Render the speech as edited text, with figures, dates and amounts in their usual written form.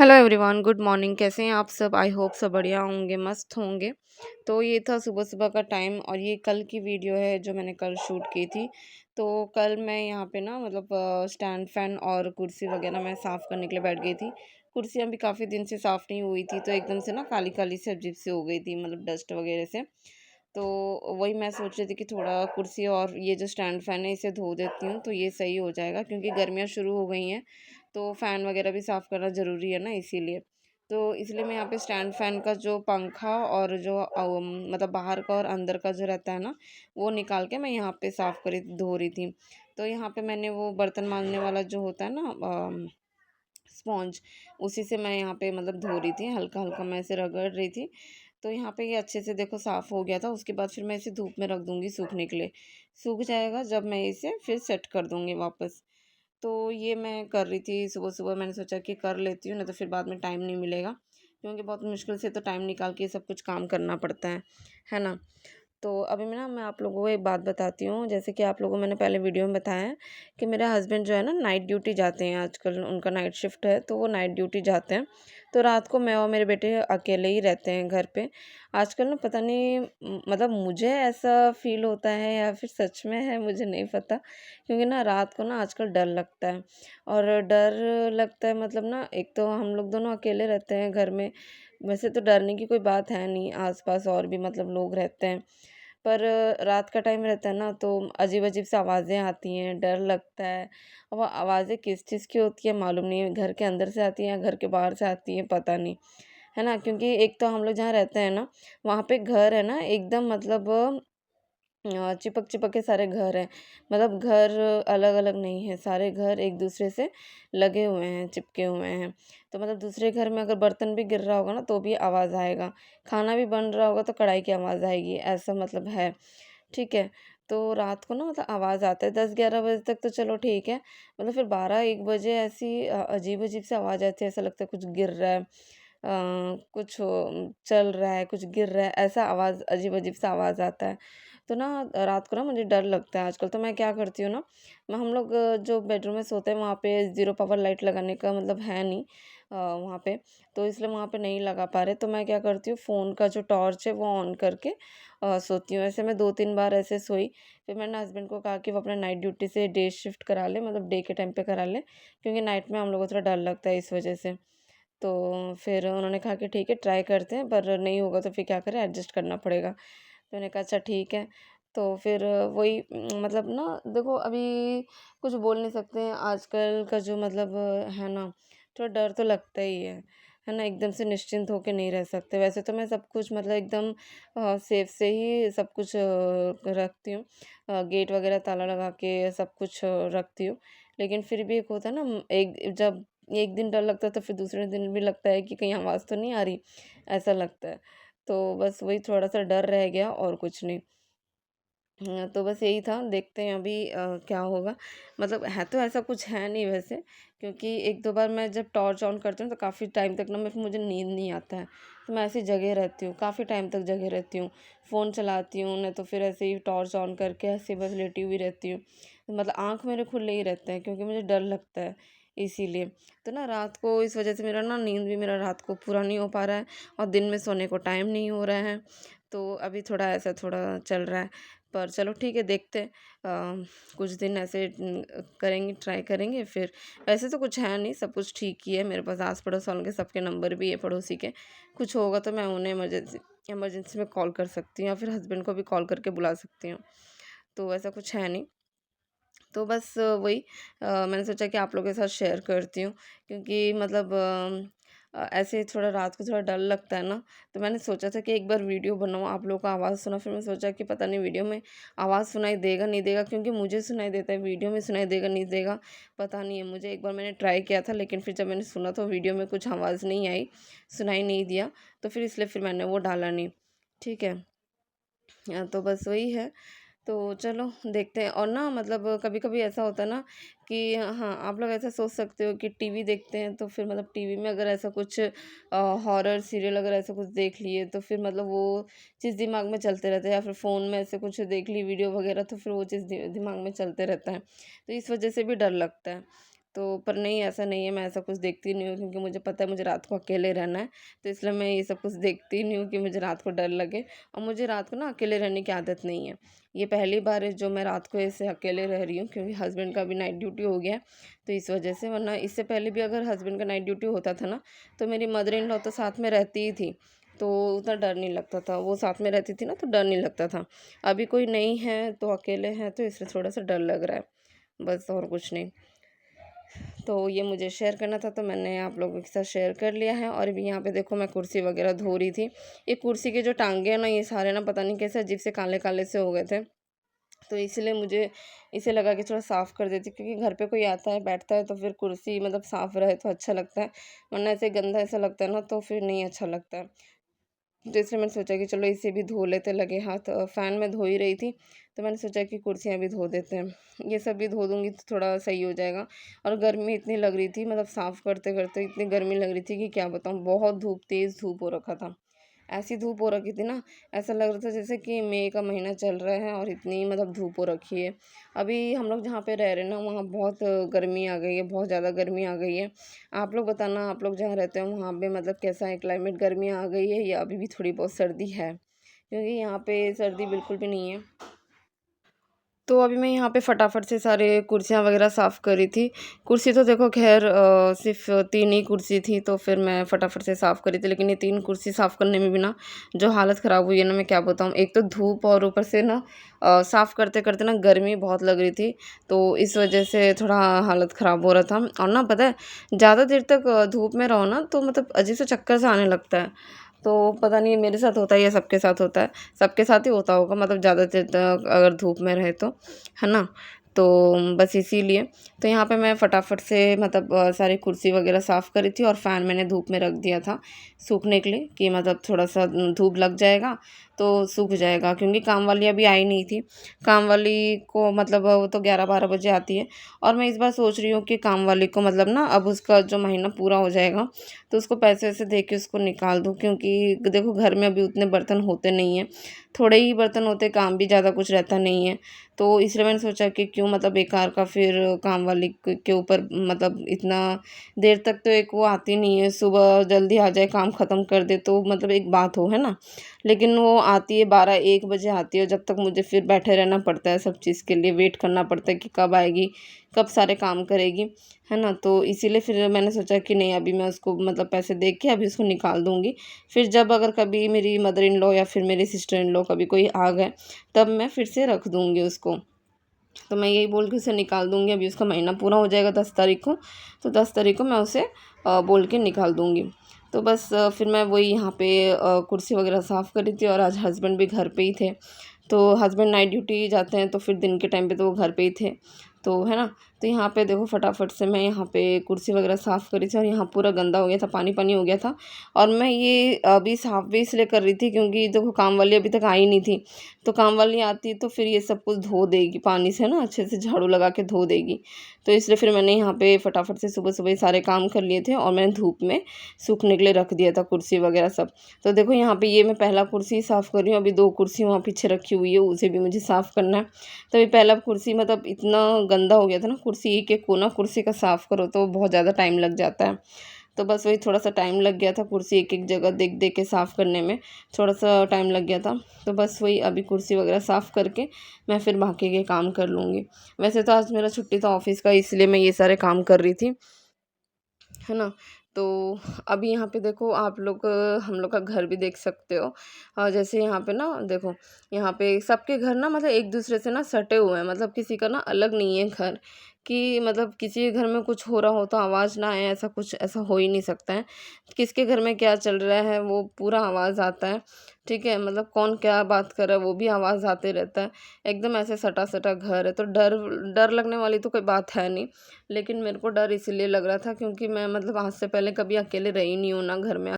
Hello everyone, good morning. कैसे हैं आप सब? आई होप सब बढ़िया होंगे, मस्त होंगे। तो ये था सुबह सुबह का टाइम और ये कल की वीडियो है जो मैंने कल शूट की थी। तो कल मैं यहाँ पे ना मतलब स्टैंड फैन और कुर्सी वगैरह मैं साफ़ करने के लिए बैठ गई थी। कुर्सियाँ भी काफ़ी दिन से साफ़ नहीं हुई थी, तो एकदम से ना काली काली सी अजीब सी हो गई थी, मतलब डस्ट वगैरह से। तो वही मैं सोच रही थी कि थोड़ा कुर्सी और ये जो स्टैंड फ़ैन है इसे धो देती हूँ तो ये सही हो जाएगा, क्योंकि गर्मियाँ शुरू हो गई हैं। तो फ़ैन वगैरह भी साफ़ करना ज़रूरी है ना, इसीलिए। तो इसलिए मैं यहाँ पे स्टैंड फ़ैन का जो पंखा और जो मतलब बाहर का और अंदर का जो रहता है ना, वो निकाल के मैं यहाँ पे साफ़ करी धो रही थी। तो यहाँ पे मैंने वो बर्तन मांजने वाला जो होता है ना, स्पॉन्ज, उसी से मैं यहाँ पे मतलब धो रही थी, हल्का-हल्का मैं इसे रगड़ रही थी। तो यहाँ पे ये अच्छे से देखो साफ़ हो गया था। उसके बाद फिर मैं इसे धूप में रख दूँगी सूखने के लिए। सूख जाएगा जब मैं इसे फिर सेट कर दूँगी वापस। तो ये मैं कर रही थी सुबह-सुबह, मैंने सोचा कि कर लेती हूँ, नहीं तो फिर बाद में टाइम नहीं मिलेगा। क्योंकि बहुत मुश्किल से तो टाइम निकाल के ये सब कुछ काम करना पड़ता है ना? तो अभी मैं आप लोगों को एक बात बताती हूँ। जैसे कि आप लोगों को मैंने पहले वीडियो में बताया है कि मेरे हस्बैंड जो है ना नाइट ड्यूटी जाते हैं, आजकल उनका नाइट शिफ्ट है, तो वो नाइट ड्यूटी जाते हैं। तो रात को मैं और मेरे बेटे अकेले ही रहते हैं घर पे। आजकल ना पता नहीं मतलब मुझे ऐसा फ़ील होता है या फिर सच में है, मुझे नहीं पता। क्योंकि ना रात को ना आजकल डर लगता है। और डर लगता है मतलब ना, एक तो हम लोग दोनों अकेले रहते हैं घर में। वैसे तो डरने की कोई बात है नहीं, आस-पास और भी मतलब लोग रहते हैं। पर रात का टाइम रहता है ना, तो अजीब-अजीब सी आवाज़ें आती हैं, डर लगता है। अब वो आवाज़ें किस चीज़ की होती है मालूम नहीं है, घर के अंदर से आती हैं या घर के बाहर से आती हैं, पता नहीं। है ना? क्योंकि एक तो हम लोग जहाँ रहते हैं ना, वहाँ पे घर है ना एकदम मतलब चिपक-चिपक के सारे घर हैं। मतलब घर अलग-अलग नहीं है, सारे घर एक-दूसरे से लगे हुए हैं, चिपके हुए हैं। तो मतलब दूसरे घर में अगर बर्तन भी गिर रहा होगा ना, तो भी आवाज़ आएगा। खाना भी बन रहा होगा तो कढ़ाई की आवाज़ आएगी, ऐसा मतलब है। ठीक है? तो रात को ना मतलब आवाज़ आता है 10-11 बजे तक तो चलो ठीक है। मतलब फिर 12-1 बजे ऐसी अजीब-अजीब सी आवाज़ आती है, ऐसा लगता है कुछ गिर रहा है। कुछ चल रहा है, कुछ गिर रहा है, ऐसा आवाज़ अजीब-अजीब सा आवाज़ आता है। तो ना रात को ना मुझे डर लगता है आजकल। तो मैं क्या करती हूँ ना, मैं हम लोग जो बेडरूम में सोते हैं वहाँ पे ज़ीरो पावर लाइट लगाने का मतलब है नहीं वहाँ पे। तो इसलिए वहाँ पे नहीं लगा पा रहे। तो मैं क्या करती हूँ, फ़ोन का जो टॉर्च है वो ऑन करके सोती हूँ। ऐसे मैं 2-3 बार ऐसे सोई। फिर मैंने हस्बैंड को कहा कि वो अपना नाइट ड्यूटी से डे शिफ्ट करा लें, मतलब डे के टाइम पे करा लें, क्योंकि नाइट में हम लोगों को थोड़ा डर लगता है इस वजह से। तो फिर उन्होंने कहा कि ठीक है ट्राई करते हैं, पर नहीं होगा तो फिर क्या करें, एडजस्ट करना पड़ेगा। तो मैंने कहा अच्छा ठीक है। तो फिर वही मतलब ना देखो अभी कुछ बोल नहीं सकते हैं, आजकल का जो मतलब है ना, थोड़ा डर तो लगता ही है ना? एकदम से निश्चिंत होके नहीं रह सकते। वैसे तो मैं सब कुछ मतलब एकदम सेफ से ही सब कुछ रखती हूँ। गेट वगैरह ताला लगा के सब कुछ रखती हूँ। लेकिन फिर भी एक होता है ना, एक जब एक दिन डर लगता है तो फिर दूसरे दिन भी लगता है कि कहीं आवाज़ तो नहीं आ रही, ऐसा लगता है। तो बस वही थोड़ा-सा डर रह गया और कुछ नहीं। तो बस यही था, देखते हैं अभी क्या होगा। मतलब है तो ऐसा कुछ है नहीं वैसे, क्योंकि 1-2 बार मैं जब टॉर्च ऑन करती हूँ तो काफ़ी टाइम तक ना मैं मुझे नींद नहीं आता है। तो मैं ऐसे ही जगे रहती हूँ, काफ़ी टाइम तक जगे रहती हूँ। फ़ोन चलाती हूँ, नहीं तो फिर ऐसे ही टॉर्च ऑन करके ऐसे बस लेटी हुई रहती हूँ। मतलब आँख मेरे खुले ही रहते हैं, क्योंकि मुझे डर लगता है इसीलिए। तो ना रात को इस वज़ह से मेरा ना नींद भी मेरा रात को पूरा नहीं हो पा रहा है और दिन में सोने को टाइम नहीं हो रहा है। तो अभी थोड़ा ऐसा थोड़ा चल रहा है। पर चलो ठीक है, देखते हैं। कुछ दिन ऐसे करेंगे, ट्राई करेंगे फिर। वैसे तो कुछ है नहीं, सब कुछ ठीक ही है। मेरे पास आस-पड़ोस वालों के सबके नंबर भी है पड़ोसी के। कुछ होगा तो मैं उन्हें इमरजेंसी इमरजेंसी में कॉल कर सकती हूँ या फिर हस्बैंड को भी कॉल करके बुला सकती हूँ। तो ऐसा कुछ है नहीं। तो बस वही मैंने सोचा कि आप लोगों के साथ शेयर करती हूँ, क्योंकि मतलब ऐसे थोड़ा रात को थोड़ा डर लगता है ना, तो मैंने सोचा था कि एक बार वीडियो बनाऊँ, आप लोगों को आवाज़ सुना। फिर मैं सोचा कि पता नहीं वीडियो में आवाज़ सुनाई देगा नहीं देगा, क्योंकि मुझे सुनाई देता है, वीडियो में सुनाई देगा नहीं देगा, पता नहीं है मुझे। एक बार मैंने ट्राई किया था, लेकिन फिर जब मैंने सुना तो वीडियो में कुछ आवाज़ नहीं आई, सुनाई नहीं दिया, तो फिर इसलिए फिर मैंने वो डाला नहीं। ठीक है। तो बस वही है। तो चलो देखते हैं। और ना मतलब कभी-कभी ऐसा होता है ना कि हाँ, आप लोग ऐसा सोच सकते हो कि टीवी देखते हैं तो फिर मतलब टीवी में अगर ऐसा कुछ हॉरर सीरियल अगर ऐसा कुछ देख लिए तो फिर मतलब वो चीज़ दिमाग में चलते रहता है, या फिर फ़ोन में ऐसे कुछ देख ली वीडियो वगैरह तो फिर वो चीज़ दिमाग में चलते रहता है। तो इस वज़ह से भी डर लगता है। तो पर नहीं, ऐसा नहीं है, मैं ऐसा कुछ देखती नहीं हूँ क्योंकि मुझे पता है मुझे रात को अकेले रहना है। तो इसलिए मैं ये सब कुछ देखती नहीं हूँ कि मुझे रात को डर लगे, और मुझे रात को ना अकेले रहने की आदत नहीं है। ये पहली बार है जो मैं रात को ऐसे अकेले रह रही हूँ, क्योंकि हस्बैंड का भी नाइट ड्यूटी हो गया है, तो इस वजह से। वरना इससे पहले भी अगर हस्बैंड का नाइट ड्यूटी होता था ना, तो मेरी मदर इन लॉ तो साथ में रहती ही थी, तो उतना डर नहीं लगता था। वो साथ में रहती थी ना, तो डर नहीं लगता था। अभी कोई नहीं है तो अकेले हैं, तो इसलिए थोड़ा सा डर लग रहा है, बस और कुछ नहीं। तो ये मुझे शेयर करना था, तो मैंने आप लोगों के साथ शेयर कर लिया है। और अभी यहाँ पे देखो मैं कुर्सी वगैरह धो रही थी। ये कुर्सी के जो टांगे हैं ना, ये सारे ना पता नहीं कैसे अजीब से काले काले से हो गए थे, तो इसलिए मुझे इसे लगा कि थोड़ा साफ़ कर देती, क्योंकि घर पे कोई आता है बैठता है तो फिर कुर्सी मतलब साफ़ रहे तो अच्छा लगता है, वरना ऐसे गंदा ऐसा लगता है ना, तो फिर नहीं अच्छा लगता है। तो इसलिए मैंने सोचा कि चलो इसे भी धो लेते, लगे हाथ। फ़ैन में धो ही रही थी, तो मैंने सोचा कि कुर्सियाँ भी धो देते हैं। ये सब भी धो दूँगी तो थोड़ा सही हो जाएगा। और गर्मी इतनी लग रही थी, मतलब साफ़ करते-करते इतनी गर्मी लग रही थी कि क्या बताऊँ, बहुत धूप, तेज़ धूप हो रखा था। ऐसी धूप हो रखी थी ना, ऐसा लग रहा था जैसे कि मई का महीना चल रहा है और इतनी मतलब धूप हो रखी है। अभी हम लोग जहाँ पे रह रहे हैं ना, वहाँ बहुत गर्मी आ गई है, बहुत ज़्यादा गर्मी आ गई है। आप लोग बताना, आप लोग जहाँ रहते हो वहाँ पे मतलब कैसा है क्लाइमेट? गर्मी आ गई है या अभी भी थोड़ी बहुत सर्दी है? क्योंकि यहाँ पे सर्दी बिल्कुल भी नहीं है। तो अभी मैं यहाँ पे फटाफट से सारे कुर्सियाँ वगैरह साफ़ कर रही थी। कुर्सी तो देखो ख़ैर सिर्फ़ 3 ही कुर्सी थी, तो फिर मैं फटाफट से साफ़ कर रही थी। लेकिन ये 3 कुर्सी साफ़ करने में भी ना जो हालत ख़राब हुई है ना, मैं क्या बताऊँ। एक तो धूप, और ऊपर से ना साफ़ करते-करते ना गर्मी बहुत लग रही थी, तो इस वज़ह से थोड़ा हालत ख़राब हो रहा था। और ना पता है, ज़्यादा देर तक धूप में रहो ना, तो मतलब अजीब से चक्कर सा आने लगता है। तो पता नहीं मेरे साथ होता है या सबके साथ होता है, सबके साथ ही होता होगा, मतलब ज़्यादा देर तक अगर धूप में रहे तो, है ना? तो बस इसीलिए। तो यहाँ पे मैं फटाफट से मतलब सारी कुर्सी वगैरह साफ़ करी थी, और फ़ैन मैंने धूप में रख दिया था सूखने के लिए, कि मतलब थोड़ा-सा धूप लग जाएगा तो सूख जाएगा, क्योंकि काम वाली अभी आई नहीं थी। काम वाली को मतलब वो तो 11-12 बजे आती है, और मैं इस बार सोच रही हूँ कि काम वाली को मतलब ना अब उसका जो महीना पूरा हो जाएगा, तो उसको पैसे-वैसे दे के उसको निकाल दूँ, क्योंकि देखो घर में अभी उतने बर्तन होते नहीं हैं, थोड़े ही बर्तन होते, काम भी ज़्यादा कुछ रहता नहीं है। तो इसलिए मैंने सोचा कि क्यों मतलब बेकार का फिर काम वाली के ऊपर मतलब इतना देर तक, तो एक वो आती नहीं है, सुबह जल्दी आ जाए काम ख़त्म कर दे तो मतलब एक बात हो, है ना? लेकिन वो आती है 12-1 बजे आती है, जब तक मुझे फिर बैठे रहना पड़ता है, सब चीज़ के लिए वेट करना पड़ता है कि कब आएगी, कब सारे काम करेगी, है ना? तो इसीलिए फिर मैंने सोचा कि नहीं, अभी मैं उसको मतलब पैसे दे के अभी उसको निकाल दूँगी। फिर जब अगर कभी मेरी मदर इन लॉ या फिर मेरी सिस्टर इन लॉ कभी कोई आ गए, तब मैं फिर से रख दूँगी उसको। तो मैं यही बोल के उसे निकाल दूँगी, अभी उसका महीना पूरा हो जाएगा 10 तारीख को, तो 10 तारीख को मैं उसे बोल के निकाल दूँगी। तो बस फिर मैं वही यहाँ पे कुर्सी वगैरह साफ़ कर रही थी, और आज हस्बैंड भी घर पे ही थे। तो हस्बैंड नाइट ड्यूटी जाते हैं, तो फिर दिन के टाइम पे तो वो घर पे ही थे, तो है ना? तो यहाँ पे देखो फटाफट से मैं यहाँ पे कुर्सी वगैरह साफ़ करी थी, और यहाँ पूरा गंदा हो गया था, पानी-पानी हो गया था। और मैं ये अभी साफ़ भी इसलिए कर रही थी क्योंकि देखो काम वाली अभी तक आई नहीं थी, तो काम वाली आती तो फिर ये सब कुछ धो देगी पानी से ना, अच्छे से झाड़ू लगा के धो देगी। तो इसलिए फिर मैंने यहाँ पे फटाफट से सुबह-सुबह ही सारे काम कर लिए थे, और मैंने धूप में सूखने के लिए रख दिया था कुर्सी वगैरह सब। तो देखो यहाँ पे ये मैं पहला कुर्सी साफ़ कर रही हूँ, अभी 2 कुर्सी वहाँ पीछे रखी हुई है, उसे भी मुझे साफ़ करना है। तो ये पहला कुर्सी मतलब इतना गंदा हो गया था ना, कुर्सी एक-एक कोना कुर्सी का साफ़ करो तो बहुत ज़्यादा टाइम लग जाता है। तो बस वही थोड़ा-सा टाइम लग गया था, कुर्सी एक-एक जगह देख-देख के साफ़ करने में थोड़ा-सा टाइम लग गया था। तो बस वही अभी कुर्सी वगैरह साफ़ करके मैं फिर बाकी के काम कर लूँगी। वैसे तो आज मेरा छुट्टी था ऑफ़िस का, इसलिए मैं ये सारे काम कर रही थी। है ना? तो अभी यहाँ पे देखो आप लोग हम लोग का घर भी देख सकते हो। जैसे यहाँ पे ना देखो, यहाँ पे सबके घर ना मतलब एक-दूसरे से ना सटे हुए हैं, मतलब किसी का ना अलग नहीं है घर, कि मतलब किसी के घर में कुछ हो रहा हो तो आवाज़ ना आए, ऐसा कुछ ऐसा हो ही नहीं सकता है। किसके घर में क्या चल रहा है वो पूरा आवाज़ आता है, ठीक है? मतलब कौन क्या बात कर रहा है वो भी आवाज़ आते रहता है। एकदम ऐसे सटा-सटा घर है, तो डर डर लगने वाली तो कोई बात है नहीं। लेकिन मेरे को डर इसीलिए लग रहा था क्योंकि मैं मतलब आज से पहले कभी अकेले रही नहीं हूँ ना घर में।